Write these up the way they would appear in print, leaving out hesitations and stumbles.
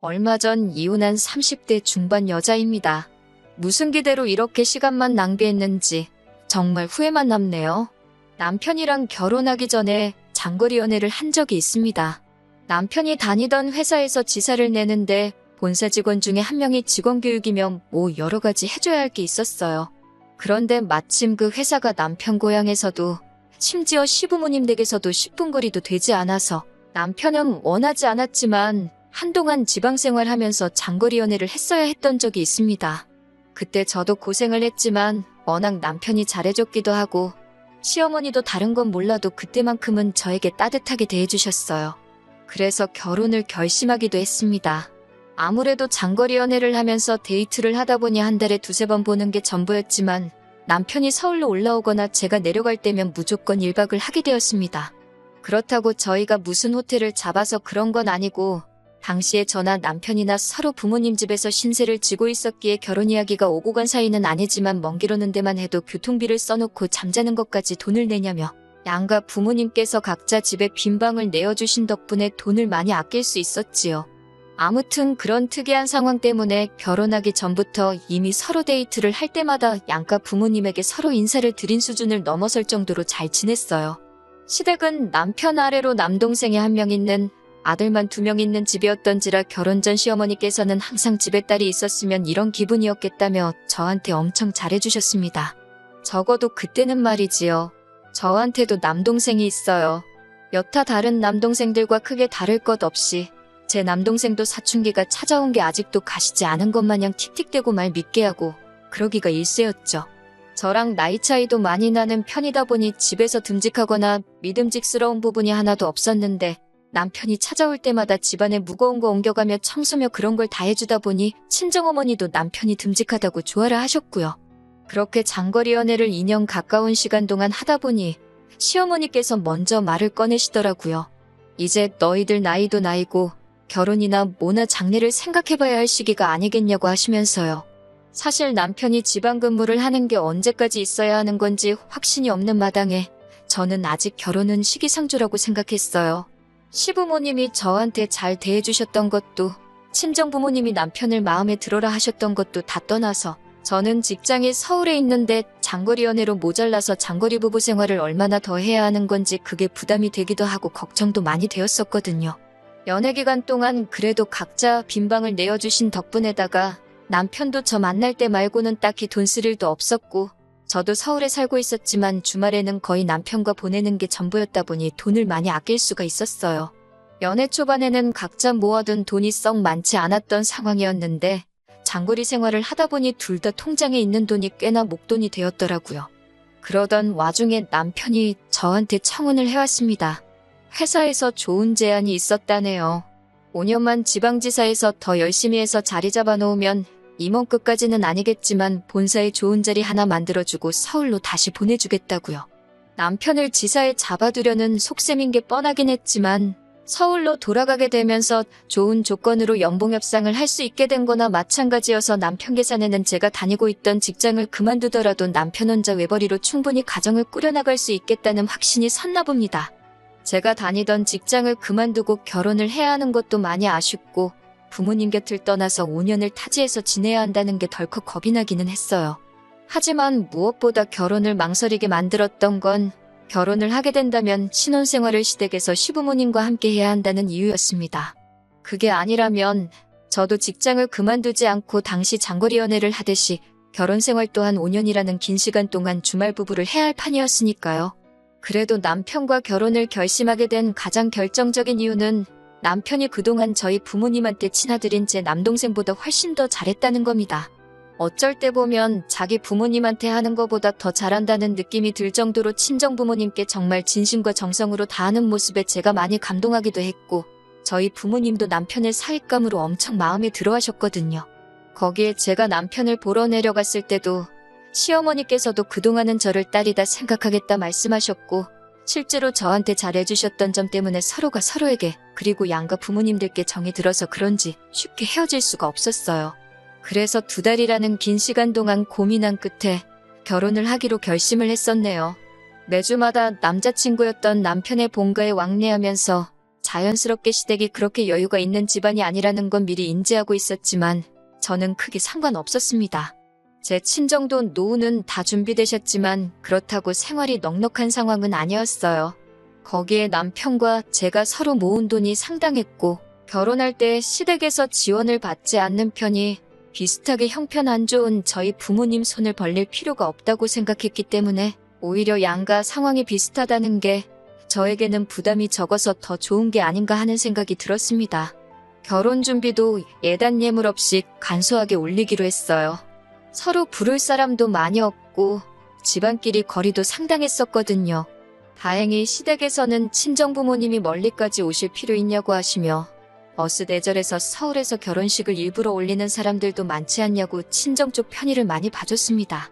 얼마 전 이혼한 30대 중반 여자입니다. 무슨 기대로 이렇게 시간만 낭비했는지 정말 후회만 남네요. 남편이랑 결혼하기 전에 장거리 연애를 한 적이 있습니다. 남편이 다니던 회사에서 지사를 내는데 본사 직원 중에 한 명이 직원 교육이면 뭐 여러 가지 해줘야 할 게 있었어요. 그런데 마침 그 회사가 남편 고향에서도 심지어 시부모님 댁에서도 10분 거리도 되지 않아서 남편은 원하지 않았지만 한동안 지방생활하면서 장거리 연애를 했어야 했던 적이 있습니다. 그때 저도 고생을 했지만 워낙 남편이 잘해줬기도 하고 시어머니도 다른 건 몰라도 그때만큼은 저에게 따뜻하게 대해주셨어요. 그래서 결혼을 결심하기도 했습니다. 아무래도 장거리 연애를 하면서 데이트를 하다 보니 한 달에 두세 번 보는 게 전부였지만 남편이 서울로 올라오거나 제가 내려갈 때면 무조건 1박을 하게 되었습니다. 그렇다고 저희가 무슨 호텔을 잡아서 그런 건 아니고 당시에 저나 남편이나 서로 부모님 집에서 신세를 지고 있었기에 결혼 이야기가 오고 간 사이는 아니지만 먼 길 오는 데만 해도 교통비를 써놓고 잠자는 것까지 돈을 내냐며 양가 부모님께서 각자 집에 빈 방을 내어주신 덕분에 돈을 많이 아낄 수 있었지요. 아무튼 그런 특이한 상황 때문에 결혼하기 전부터 이미 서로 데이트를 할 때마다 양가 부모님에게 서로 인사를 드린 수준을 넘어설 정도로 잘 지냈어요. 시댁은 남편 아래로 남동생이 한 명 있는 아들만 2명 있는 집이었던지라 결혼 전 시어머니께서는 항상 집에 딸이 있었으면 이런 기분이었겠다며 저한테 엄청 잘해주셨습니다. 적어도 그때는 말이지요. 저한테도 남동생이 있어요. 여타 다른 남동생들과 크게 다를 것 없이 제 남동생도 사춘기가 찾아온 게 아직도 가시지 않은 것 마냥 틱틱대고 말 믿게 하고 그러기가 일쑤였죠. 저랑 나이 차이도 많이 나는 편이다 보니 집에서 듬직하거나 믿음직스러운 부분이 하나도 없었는데 남편이 찾아올 때마다 집안에 무거운 거 옮겨가며 청소며 그런 걸 다 해주다 보니 친정어머니도 남편이 듬직하다고 좋아라 하셨고요. 그렇게 장거리 연애를 2년 가까운 시간 동안 하다 보니 시어머니께서 먼저 말을 꺼내시더라고요. 이제 너희들 나이도 나이고 결혼이나 뭐나 장래를 생각해봐야 할 시기가 아니겠냐고 하시면서요. 사실 남편이 지방근무를 하는 게 언제까지 있어야 하는 건지 확신이 없는 마당에 저는 아직 결혼은 시기상조라고 생각했어요. 시부모님이 저한테 잘 대해주셨던 것도 친정부모님이 남편을 마음에 들어라 하셨던 것도 다 떠나서 저는 직장이 서울에 있는데 장거리 연애로 모자라서 장거리 부부 생활을 얼마나 더 해야 하는 건지 그게 부담이 되기도 하고 걱정도 많이 되었었거든요. 연애 기간 동안 그래도 각자 빈 방을 내어주신 덕분에다가 남편도 저 만날 때 말고는 딱히 돈 쓸 일도 없었고 저도 서울에 살고 있었지만 주말에는 거의 남편과 보내는 게 전부였다 보니 돈을 많이 아낄 수가 있었어요. 연애 초반에는 각자 모아둔 돈이 썩 많지 않았던 상황이었는데 장거리 생활을 하다 보니 둘 다 통장에 있는 돈이 꽤나 목돈이 되었더라고요. 그러던 와중에 남편이 저한테 청혼을 해왔습니다. 회사에서 좋은 제안이 있었다네요. 5년만 지방지사에서 더 열심히 해서 자리 잡아놓으면 임원급까지는 아니겠지만 본사에 좋은 자리 하나 만들어주고 서울로 다시 보내주겠다고요. 남편을 지사에 잡아두려는 속셈인 게 뻔하긴 했지만 서울로 돌아가게 되면서 좋은 조건으로 연봉 협상을 할 수 있게 된 거나 마찬가지여서 남편 계산에는 제가 다니고 있던 직장을 그만두더라도 남편 혼자 외벌이로 충분히 가정을 꾸려나갈 수 있겠다는 확신이 섰나 봅니다. 제가 다니던 직장을 그만두고 결혼을 해야 하는 것도 많이 아쉽고 부모님 곁을 떠나서 5년을 타지에서 지내야 한다는 게 덜컥 겁이 나기는 했어요. 하지만 무엇보다 결혼을 망설이게 만들었던 건 결혼을 하게 된다면 신혼생활을 시댁에서 시부모님과 함께 해야 한다는 이유였습니다. 그게 아니라면 저도 직장을 그만두지 않고 당시 장거리 연애를 하듯이 결혼생활 또한 5년이라는 긴 시간 동안 주말 부부를 해야 할 판이었으니까요. 그래도 남편과 결혼을 결심하게 된 가장 결정적인 이유는 남편이 그동안 저희 부모님한테 친아들인 제 남동생보다 훨씬 더 잘했다는 겁니다. 어쩔 때 보면 자기 부모님한테 하는 것보다 더 잘한다는 느낌이 들 정도로 친정부모님께 정말 진심과 정성으로 다하는 모습에 제가 많이 감동하기도 했고 저희 부모님도 남편을 사윗감으로 엄청 마음에 들어 하셨거든요. 거기에 제가 남편을 보러 내려갔을 때도 시어머니께서도 그동안은 저를 딸이다 생각하겠다 말씀하셨고 실제로 저한테 잘해주셨던 점 때문에 서로가 서로에게 그리고 양가 부모님들께 정이 들어서 그런지 쉽게 헤어질 수가 없었어요. 그래서 2달이라는 긴 시간 동안 고민한 끝에 결혼을 하기로 결심을 했었네요. 매주마다 남자친구였던 남편의 본가에 왕래하면서 자연스럽게 시댁이 그렇게 여유가 있는 집안이 아니라는 건 미리 인지하고 있었지만 저는 크게 상관없었습니다. 제 친정돈 노후는 다 준비되셨지만 그렇다고 생활이 넉넉한 상황은 아니었어요. 거기에 남편과 제가 서로 모은 돈이 상당했고 결혼할 때 시댁에서 지원을 받지 않는 편이 비슷하게 형편 안 좋은 저희 부모님 손을 벌릴 필요가 없다고 생각했기 때문에 오히려 양가 상황이 비슷하다는 게 저에게는 부담이 적어서 더 좋은 게 아닌가 하는 생각이 들었습니다. 결혼 준비도 예단 예물 없이 간소하게 올리기로 했어요. 서로 부를 사람도 많이 없고 집안끼리 거리도 상당했었거든요. 다행히 시댁에서는 친정부모님이 멀리까지 오실 필요 있냐고 하시며 어스대절해서 서울에서 결혼식을 일부러 올리는 사람들도 많지 않냐고 친정 쪽 편의를 많이 봐줬습니다.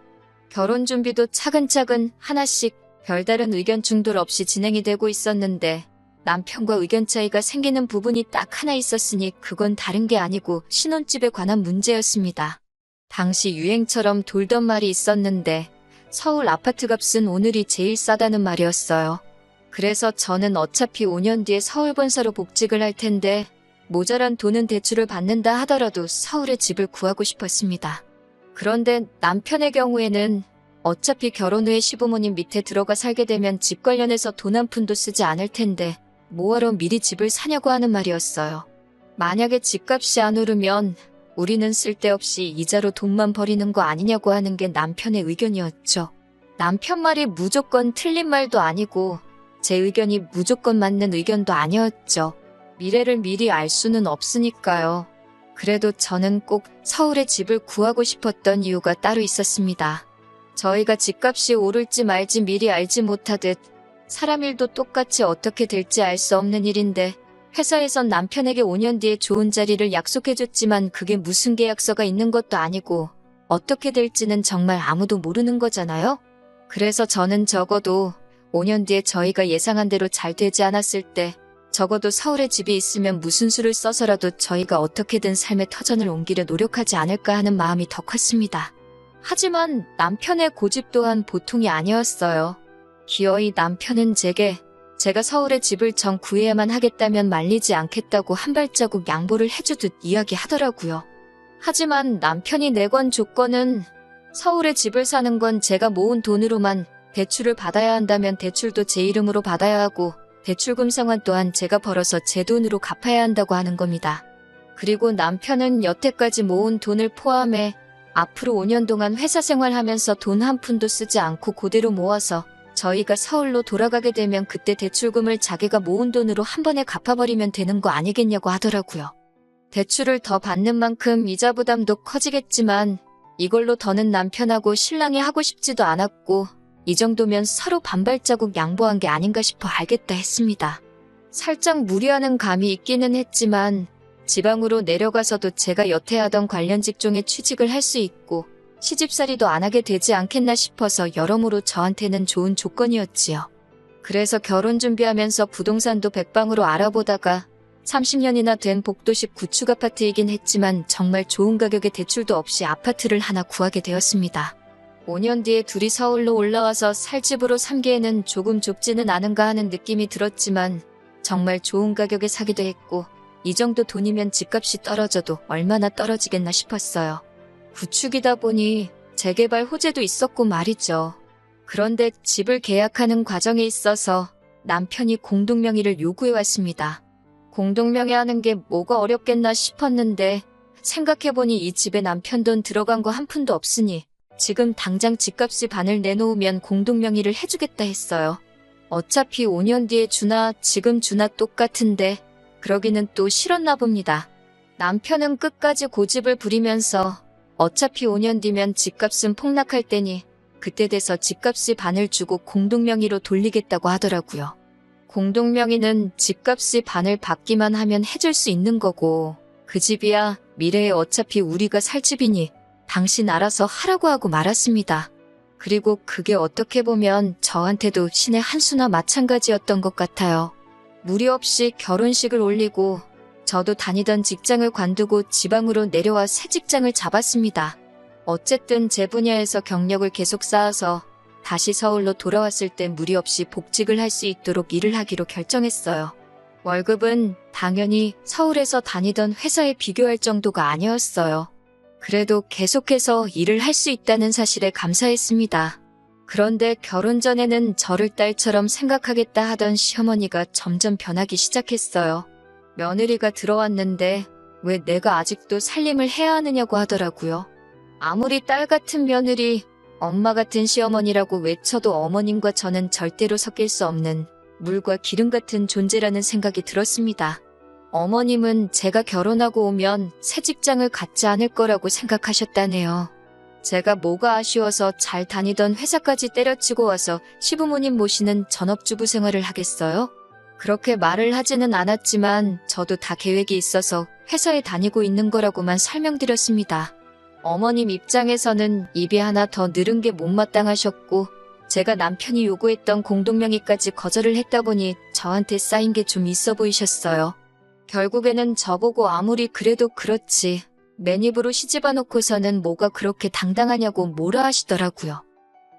결혼 준비도 차근차근 하나씩 별다른 의견 충돌 없이 진행이 되고 있었는데 남편과 의견 차이가 생기는 부분이 딱 하나 있었으니 그건 다른 게 아니고 신혼집에 관한 문제였습니다. 당시 유행처럼 돌던 말이 있었는데 서울 아파트 값은 오늘이 제일 싸다는 말이었어요. 그래서 저는 어차피 5년 뒤에 서울 본사로 복직을 할 텐데 모자란 돈은 대출을 받는다 하더라도 서울에 집을 구하고 싶었습니다. 그런데 남편의 경우에는 어차피 결혼 후에 시부모님 밑에 들어가 살게 되면 집 관련해서 돈 한 푼도 쓰지 않을 텐데 뭐하러 미리 집을 사냐고 하는 말이었어요. 만약에 집값이 안 오르면 우리는 쓸데없이 이자로 돈만 버리는 거 아니냐고 하는 게 남편의 의견이었죠. 남편 말이 무조건 틀린 말도 아니고 제 의견이 무조건 맞는 의견도 아니었죠. 미래를 미리 알 수는 없으니까요. 그래도 저는 꼭 서울에 집을 구하고 싶었던 이유가 따로 있었습니다. 저희가 집값이 오를지 말지 미리 알지 못하듯 사람 일도 똑같이 어떻게 될지 알 수 없는 일인데 회사에선 남편에게 5년 뒤에 좋은 자리를 약속해줬지만 그게 무슨 계약서가 있는 것도 아니고 어떻게 될지는 정말 아무도 모르는 거잖아요. 그래서 저는 적어도 5년 뒤에 저희가 예상한 대로 잘 되지 않았을 때 적어도 서울에 집이 있으면 무슨 수를 써서라도 저희가 어떻게든 삶의 터전을 옮기려 노력하지 않을까 하는 마음이 더 컸습니다. 하지만 남편의 고집 또한 보통이 아니었어요. 기어이 남편은 제가 서울에 집을 정 구해야만 하겠다면 말리지 않겠다고 한 발자국 양보를 해주듯 이야기하더라고요. 하지만 남편이 내건 조건은 서울에 집을 사는 건 제가 모은 돈으로만 대출을 받아야 한다면 대출도 제 이름으로 받아야 하고 대출금 상환 또한 제가 벌어서 제 돈으로 갚아야 한다고 하는 겁니다. 그리고 남편은 여태까지 모은 돈을 포함해 앞으로 5년 동안 회사 생활하면서 돈 한 푼도 쓰지 않고 그대로 모아서 저희가 서울로 돌아가게 되면 그때 대출금을 자기가 모은 돈으로 한 번에 갚아버리면 되는 거 아니겠냐고 하더라고요. 대출을 더 받는 만큼 이자 부담도 커지겠지만 이걸로 더는 남편하고 신랑이 하고 싶지도 않았고 이 정도면 서로 반발자국 양보한 게 아닌가 싶어 알겠다 했습니다. 살짝 무리하는 감이 있기는 했지만 지방으로 내려가서도 제가 여태 하던 관련 직종에 취직을 할 수 있고 시집살이도 안 하게 되지 않겠나 싶어서 여러모로 저한테는 좋은 조건이었지요. 그래서 결혼 준비하면서 부동산도 백방으로 알아보다가 30년이나 된 복도식 구축 아파트이긴 했지만 정말 좋은 가격의 대출도 없이 아파트를 하나 구하게 되었습니다. 5년 뒤에 둘이 서울로 올라와서 살 집으로 삼기에는 조금 좁지는 않은가 하는 느낌이 들었지만 정말 좋은 가격에 사기도 했고 이 정도 돈이면 집값이 떨어져도 얼마나 떨어지겠나 싶었어요. 구축이다 보니 재개발 호재도 있었고 말이죠. 그런데 집을 계약하는 과정에 있어서 남편이 공동명의를 요구해왔습니다. 공동명의하는 게 뭐가 어렵겠나 싶었는데 생각해보니 이 집에 남편 돈 들어간 거 한 푼도 없으니 지금 당장 집값이 반을 내놓으면 공동명의를 해주겠다 했어요. 어차피 5년 뒤에 주나 지금 주나 똑같은데 그러기는 또 싫었나 봅니다. 남편은 끝까지 고집을 부리면서 어차피 5년 뒤면 집값은 폭락할 테니 그때 돼서 집값이 반을 주고 공동명의로 돌리겠다고 하더라고요. 공동명의는 집값이 반을 받기만 하면 해줄 수 있는 거고 그 집이야 미래에 어차피 우리가 살 집이니 당신 알아서 하라고 하고 말았습니다. 그리고 그게 어떻게 보면 저한테도 신의 한 수나 마찬가지였던 것 같아요. 무리 없이 결혼식을 올리고 저도 다니던 직장을 관두고 지방으로 내려와 새 직장을 잡았습니다. 어쨌든 제 분야에서 경력을 계속 쌓아서 다시 서울로 돌아왔을 때 무리 없이 복직을 할 수 있도록 일을 하기로 결정했어요. 월급은 당연히 서울에서 다니던 회사에 비교할 정도가 아니었어요. 그래도 계속해서 일을 할 수 있다는 사실에 감사했습니다. 그런데 결혼 전에는 저를 딸처럼 생각하겠다 하던 시어머니가 점점 변하기 시작했어요. 며느리가 들어왔는데 왜 내가 아직도 살림을 해야 하느냐고 하더라고요. 아무리 딸 같은 며느리, 엄마 같은 시어머니라고 외쳐도 어머님과 저는 절대로 섞일 수 없는 물과 기름 같은 존재라는 생각이 들었습니다. 어머님은 제가 결혼하고 오면 새 직장을 갖지 않을 거라고 생각하셨다네요. 제가 뭐가 아쉬워서 잘 다니던 회사까지 때려치고 와서 시부모님 모시는 전업주부 생활을 하겠어요? 그렇게 말을 하지는 않았지만 저도 다 계획이 있어서 회사에 다니고 있는 거라고만 설명드렸습니다. 어머님 입장에서는 입이 하나 더 늘은 게 못마땅하셨고 제가 남편이 요구했던 공동명의까지 거절을 했다 보니 저한테 쌓인 게 좀 있어 보이셨어요. 결국에는 저보고 아무리 그래도 그렇지 맨입으로 시집아 놓고서는 뭐가 그렇게 당당하냐고 뭐라 하시더라고요.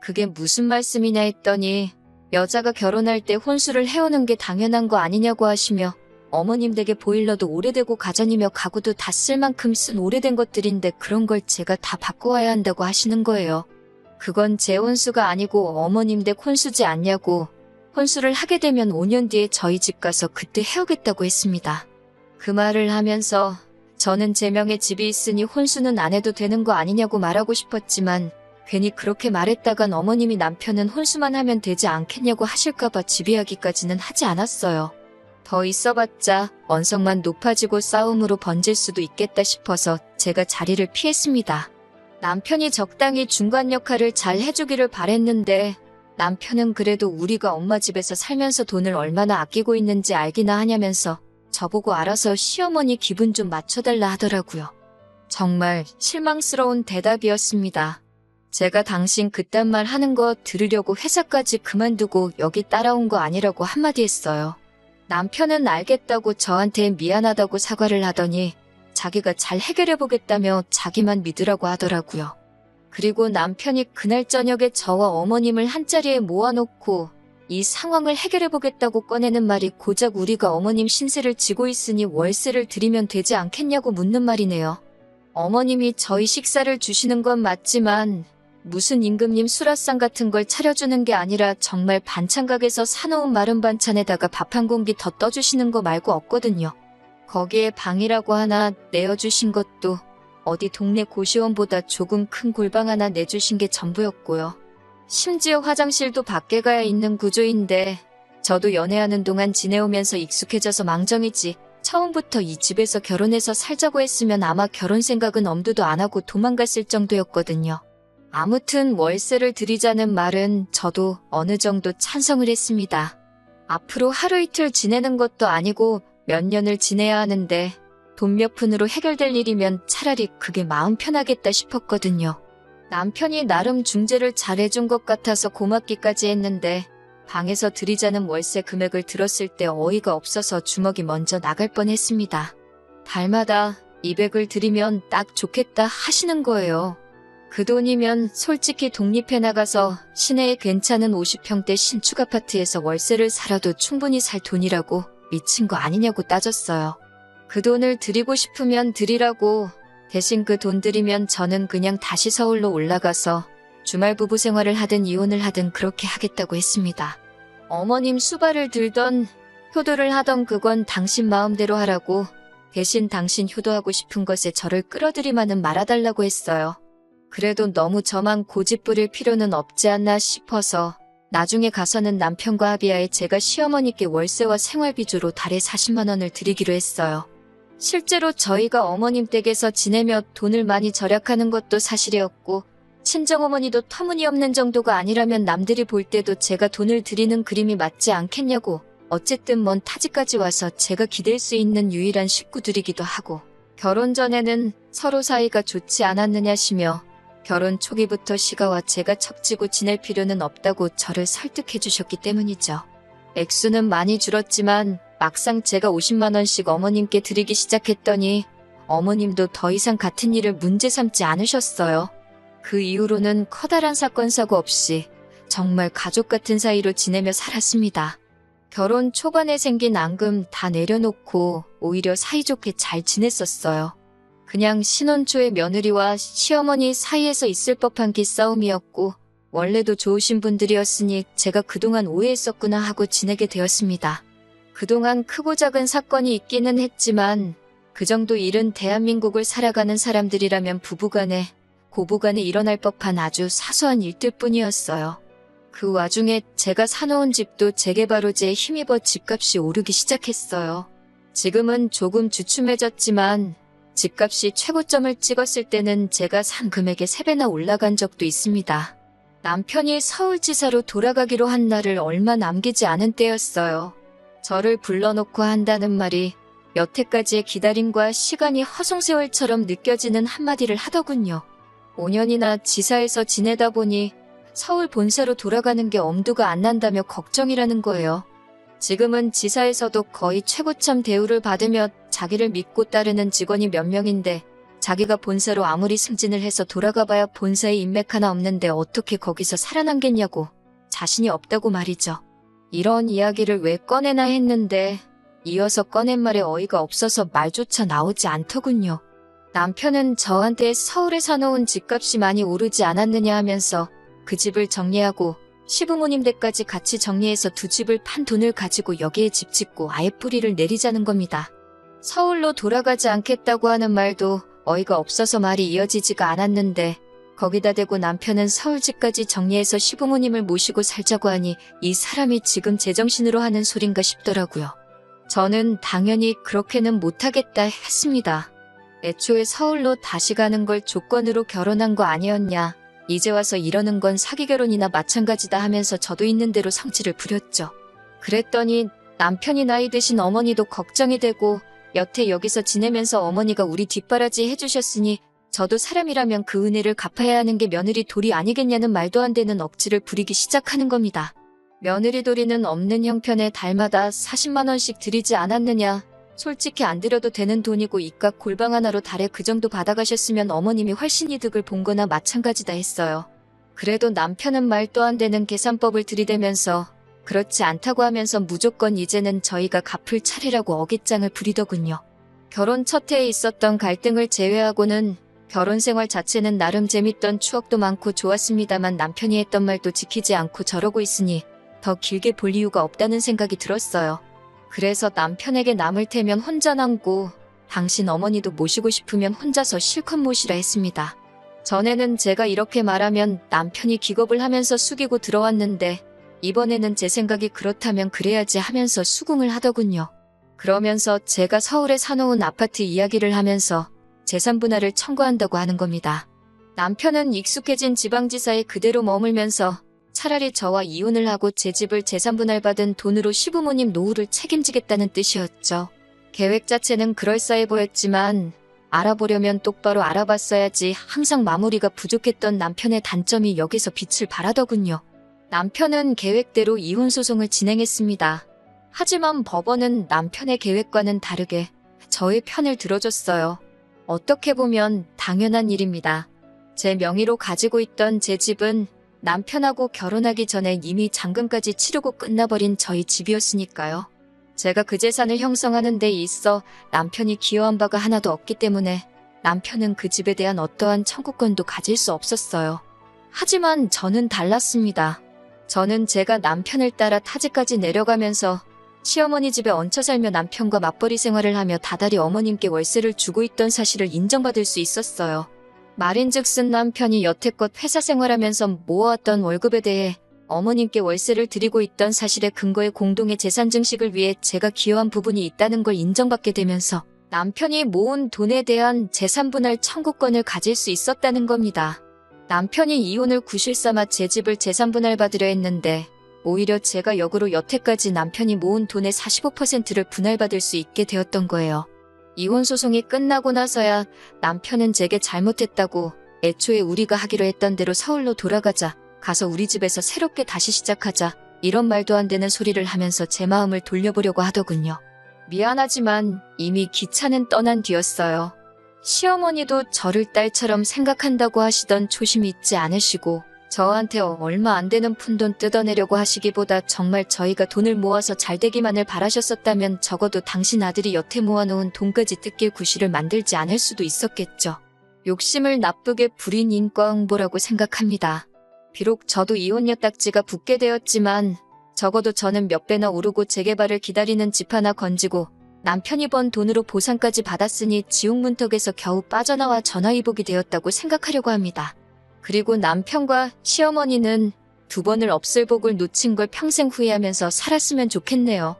그게 무슨 말씀이냐 했더니 여자가 결혼할 때 혼수를 해오는 게 당연한 거 아니냐고 하시며 어머님 댁에 보일러도 오래되고 가전이며 가구도 다 쓸 만큼 쓴 오래된 것들인데 그런 걸 제가 다 바꿔와야 한다고 하시는 거예요. 그건 제 혼수가 아니고 어머님 댁 혼수지 않냐고 혼수를 하게 되면 5년 뒤에 저희 집 가서 그때 해오겠다고 했습니다. 그 말을 하면서 저는 제 명의 집이 있으니 혼수는 안 해도 되는 거 아니냐고 말하고 싶었지만 괜히 그렇게 말했다간 어머님이 남편은 혼수만 하면 되지 않겠냐고 하실까봐 집이야기까지는 하지 않았어요. 더 있어봤자 원성만 높아지고 싸움으로 번질 수도 있겠다 싶어서 제가 자리를 피했습니다. 남편이 적당히 중간 역할을 잘 해주기를 바랬는데 남편은 그래도 우리가 엄마 집에서 살면서 돈을 얼마나 아끼고 있는지 알기나 하냐면서 저보고 알아서 시어머니 기분 좀 맞춰달라 하더라고요. 정말 실망스러운 대답이었습니다. 제가 당신 그딴 말 하는 거 들으려고 회사까지 그만두고 여기 따라온 거 아니라고 한마디 했어요. 남편은 알겠다고 저한테 미안하다고 사과를 하더니 자기가 잘 해결해보겠다며 자기만 믿으라고 하더라고요. 그리고 남편이 그날 저녁에 저와 어머님을 한자리에 모아놓고 이 상황을 해결해보겠다고 꺼내는 말이 고작 우리가 어머님 신세를 지고 있으니 월세를 드리면 되지 않겠냐고 묻는 말이네요. 어머님이 저희 식사를 주시는 건 맞지만 무슨 임금님 수라상 같은 걸 차려주는 게 아니라 정말 반찬가게에서 사놓은 마른 반찬에다가 밥 한 공기 더 떠주시는 거 말고 없거든요. 거기에 방이라고 하나 내어주신 것도 어디 동네 고시원보다 조금 큰 골방 하나 내주신 게 전부였고요. 심지어 화장실도 밖에 가야 있는 구조인데 저도 연애하는 동안 지내오면서 익숙해져서 망정이지 처음부터 이 집에서 결혼해서 살자고 했으면 아마 결혼 생각은 엄두도 안 하고 도망갔을 정도였거든요. 아무튼 월세를 드리자는 말은 저도 어느 정도 찬성을 했습니다. 앞으로 하루 이틀 지내는 것도 아니고 몇 년을 지내야 하는데 돈 몇 푼으로 해결될 일이면 차라리 그게 마음 편하겠다 싶었거든요. 남편이 나름 중재를 잘해준 것 같아서 고맙기까지 했는데 방에서 드리자는 월세 금액을 들었을 때 어이가 없어서 주먹이 먼저 나갈 뻔했습니다. 달마다 200을 드리면 딱 좋겠다 하시는 거예요. 그 돈이면 솔직히 독립해 나가서 시내에 괜찮은 50평대 신축 아파트에서 월세를 살아도 충분히 살 돈이라고 미친 거 아니냐고 따졌어요. 그 돈을 드리고 싶으면 드리라고 대신 그 돈 드리면 저는 그냥 다시 서울로 올라가서 주말 부부 생활을 하든 이혼을 하든 그렇게 하겠다고 했습니다. 어머님 수발을 들던 효도를 하던 그건 당신 마음대로 하라고 대신 당신 효도하고 싶은 것에 저를 끌어들이마는 말아달라고 했어요. 그래도 너무 저만 고집 부릴 필요는 없지 않나 싶어서 나중에 가서는 남편과 합의하에 제가 시어머니께 월세와 생활비주로 달에 40만 원을 드리기로 했어요. 실제로 저희가 어머님 댁에서 지내며 돈을 많이 절약하는 것도 사실이었고 친정어머니도 터무니없는 정도가 아니라면 남들이 볼 때도 제가 돈을 드리는 그림이 맞지 않겠냐고 어쨌든 먼 타지까지 와서 제가 기댈 수 있는 유일한 식구들이기도 하고 결혼 전에는 서로 사이가 좋지 않았느냐시며 결혼 초기부터 시가와 제가 척지고 지낼 필요는 없다고 저를 설득해 주셨기 때문이죠. 액수는 많이 줄었지만 막상 제가 50만 원씩 어머님께 드리기 시작했더니 어머님도 더 이상 같은 일을 문제 삼지 않으셨어요. 그 이후로는 커다란 사건 사고 없이 정말 가족 같은 사이로 지내며 살았습니다. 결혼 초반에 생긴 앙금 다 내려놓고 오히려 사이좋게 잘 지냈었어요. 그냥 신혼 초에 며느리와 시어머니 사이에서 있을 법한 기싸움이었고 원래도 좋으신 분들이었으니 제가 그동안 오해했었구나 하고 지내게 되었습니다. 그동안 크고 작은 사건이 있기는 했지만 그 정도 일은 대한민국을 살아가는 사람들이라면 부부간에 고부간에 일어날 법한 아주 사소한 일들 뿐이었어요. 그 와중에 제가 사놓은 집도 재개발호재에 힘입어 집값이 오르기 시작했어요. 지금은 조금 주춤해졌지만 집값이 최고점을 찍었을 때는 제가 산 금액의 3배나 올라간 적도 있습니다. 남편이 서울지사로 돌아가기로 한 날을 얼마 남기지 않은 때였어요. 저를 불러놓고 한다는 말이 여태까지의 기다림과 시간이 허송세월처럼 느껴지는 한마디를 하더군요. 5년이나 지사에서 지내다 보니 서울 본사로 돌아가는 게 엄두가 안 난다며 걱정이라는 거예요. 지금은 지사에서도 거의 최고점 대우를 받으며 자기를 믿고 따르는 직원이 몇 명인데 자기가 본사로 아무리 승진을 해서 돌아가봐야 본사에 인맥 하나 없는데 어떻게 거기서 살아남겠냐고 자신이 없다고 말이죠. 이런 이야기를 왜 꺼내나 했는데 이어서 꺼낸 말에 어이가 없어서 말조차 나오지 않더군요. 남편은 저한테 서울에 사놓은 집값이 많이 오르지 않았느냐 하면서 그 집을 정리하고 시부모님 댁까지 같이 정리해서 2집을 판 돈을 가지고 여기에 집 짓고 아예 뿌리를 내리자는 겁니다. 서울로 돌아가지 않겠다고 하는 말도 어이가 없어서 말이 이어지지가 않았는데 거기다 대고 남편은 서울집까지 정리해서 시부모님을 모시고 살자고 하니 이 사람이 지금 제정신으로 하는 소린가 싶더라고요. 저는 당연히 그렇게는 못하겠다 했습니다. 애초에 서울로 다시 가는 걸 조건으로 결혼한 거 아니었냐. 이제 와서 이러는 건 사기 결혼이나 마찬가지다 하면서 저도 있는 대로 성질을 부렸죠. 그랬더니 남편이 나이 드신 어머니도 걱정이 되고 여태 여기서 지내면서 어머니가 우리 뒷바라지 해주셨으니 저도 사람이라면 그 은혜를 갚아야 하는 게 며느리 도리 아니겠냐는 말도 안 되는 억지를 부리기 시작하는 겁니다. 며느리 도리는 없는 형편에 달마다 40만 원씩 드리지 않았느냐. 솔직히 안 드려도 되는 돈이고 이깟 골방 하나로 달에 그 정도 받아가셨으면 어머님이 훨씬 이득을 본 거나 마찬가지다 했어요. 그래도 남편은 말도 안 되는 계산법을 들이대면서 그렇지 않다고 하면서 무조건 이제는 저희가 갚을 차례라고 어깃장을 부리더군요. 결혼 첫 해에 있었던 갈등을 제외하고는 결혼 생활 자체는 나름 재밌던 추억도 많고 좋았습니다만 남편이 했던 말도 지키지 않고 저러고 있으니 더 길게 볼 이유가 없다는 생각이 들었어요. 그래서 남편에게 남을 테면 혼자 남고 당신 어머니도 모시고 싶으면 혼자서 실컷 모시라 했습니다. 전에는 제가 이렇게 말하면 남편이 기겁을 하면서 숙이고 들어왔는데 이번에는 제 생각이 그렇다면 그래야지 하면서 수긍을 하더군요. 그러면서 제가 서울에 사놓은 아파트 이야기를 하면서 재산 분할을 청구한다고 하는 겁니다. 남편은 익숙해진 지방지사에 그대로 머물면서 차라리 저와 이혼을 하고 제 집을 재산 분할받은 돈으로 시부모님 노후를 책임지겠다는 뜻이었죠. 계획 자체는 그럴싸해 보였지만 알아보려면 똑바로 알아봤어야지 항상 마무리가 부족했던 남편의 단점이 여기서 빛을 발하더군요. 남편은 계획대로 이혼 소송을 진행했습니다. 하지만 법원은 남편의 계획과는 다르게 저의 편을 들어줬어요. 어떻게 보면 당연한 일입니다. 제 명의로 가지고 있던 제 집은 남편하고 결혼하기 전에 이미 잔금까지 치르고 끝나버린 저희 집이었으니까요. 제가 그 재산을 형성하는 데 있어 남편이 기여한 바가 하나도 없기 때문에 남편은 그 집에 대한 어떠한 청구권도 가질 수 없었어요. 하지만 저는 달랐습니다. 저는 제가 남편을 따라 타지까지 내려가면서 시어머니 집에 얹혀 살며 남편과 맞벌이 생활을 하며 다달이 어머님께 월세를 주고 있던 사실을 인정받을 수 있었어요. 말인즉슨 남편이 여태껏 회사 생활하면서 모아왔던 월급에 대해 어머님께 월세를 드리고 있던 사실의 근거에 공동의 재산 증식을 위해 제가 기여한 부분이 있다는 걸 인정받게 되면서 남편이 모은 돈에 대한 재산 분할 청구권을 가질 수 있었다는 겁니다. 남편이 이혼을 구실삼아 제 집을 재산 분할받으려 했는데 오히려 제가 역으로 여태까지 남편이 모은 돈의 45%를 분할받을 수 있게 되었던 거예요. 이혼 소송이 끝나고 나서야 남편은 제게 잘못했다고 애초에 우리가 하기로 했던 대로 서울로 돌아가자, 가서 우리 집에서 새롭게 다시 시작하자 이런 말도 안 되는 소리를 하면서 제 마음을 돌려보려고 하더군요. 미안하지만 이미 기차는 떠난 뒤였어요. 시어머니도 저를 딸처럼 생각한다고 하시던 초심이 있지 않으시고 저한테 얼마 안 되는 푼돈 뜯어내려고 하시기보다 정말 저희가 돈을 모아서 잘 되기만을 바라셨었다면 적어도 당신 아들이 여태 모아놓은 돈까지 뜯길 구실을 만들지 않을 수도 있었겠죠. 욕심을 나쁘게 부린 인과응보라고 생각합니다. 비록 저도 이혼녀 딱지가 붙게 되었지만 적어도 저는 몇 배나 오르고 재개발을 기다리는 집 하나 건지고 남편이 번 돈으로 보상까지 받았으니 지옥문턱에서 겨우 빠져나와 전화위복이 되었다고 생각하려고 합니다. 그리고 남편과 시어머니는 두 번을 없을 복을 놓친 걸 평생 후회하면서 살았으면 좋겠네요.